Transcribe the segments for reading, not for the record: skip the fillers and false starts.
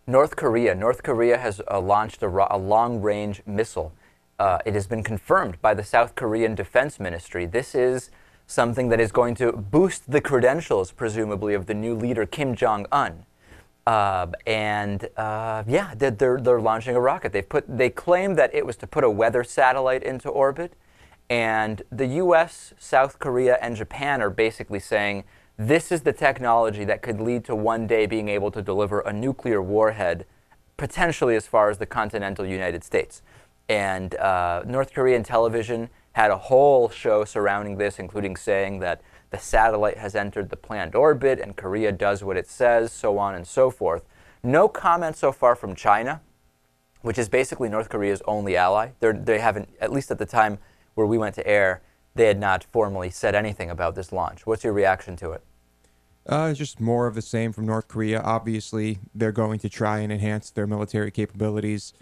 North Korea. North Korea has launched a long-range missile. It has been confirmed by the South Korean Defense Ministry. This is something that is going to boost the credentials, presumably, of the new leader, Kim Jong-un. Yeah, they're launching a rocket. They claim that it was to put a weather satellite into orbit, and the U.S., South Korea, and Japan are basically saying this is the technology that could lead to one day being able to deliver a nuclear warhead, potentially as far as the continental United States. And North Korean television had a whole show surrounding this, including saying that the satellite has entered the planned orbit and Korea does what it says, so on and so forth. No comment so far from China, which is basically North Korea's only ally. They haven't, at least at the time where we went to air, they had not formally said anything about this launch. What's your reaction to it? It's just more of the same from North Korea. Obviously, they're going to try and enhance their military capabilities.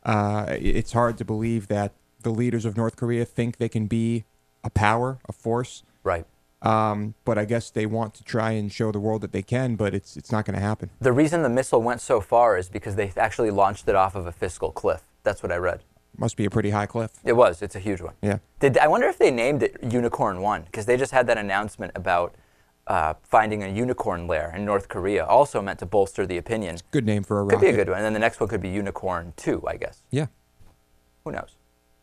It's hard to believe that the leaders of North Korea think they can be a power, a force. Right. But I guess they want to try and show the world that they can, but it's not going to happen. The reason the missile went so far is because they actually launched it off of a fiscal cliff. That's what I read. Must be a pretty high cliff. It was. It's a huge one. Yeah. I wonder if they named it Unicorn 1, because they just had that announcement about finding a unicorn lair in North Korea, also meant to bolster the opinion. It's a good name for a rocket. Could be a good one. And then the next one could be Unicorn 2, I guess. Yeah. Who knows?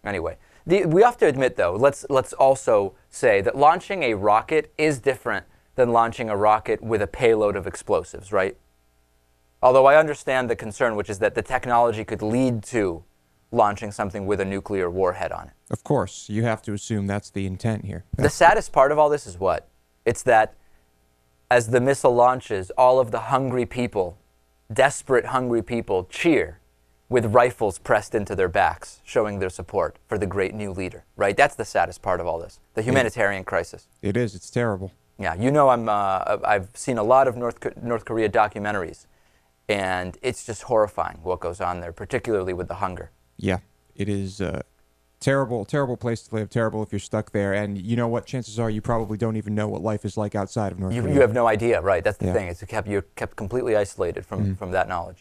Anyway, we have to admit, though, let's also say that launching a rocket is different than launching a rocket with a payload of explosives, right? Although I understand the concern, which is that the technology could lead to launching something with a nuclear warhead on it. Of course, you have to assume that's the intent here. The saddest part of all this is what? It's that as the missile launches, all of the hungry people, desperate hungry people, cheer with rifles pressed into their backs, showing their support for the great new leader, right? That's the saddest part of all this, the humanitarian crisis. It is. It's terrible. Yeah, you know, I've seen a lot of North Korea documentaries, and it's just horrifying what goes on there, particularly with the hunger. Yeah, it is a terrible, terrible place to live, terrible if you're stuck there. And you know what? Chances are you probably don't even know what life is like outside of North Korea. You have no idea, right? That's the Yeah. thing. You're kept completely isolated from that knowledge.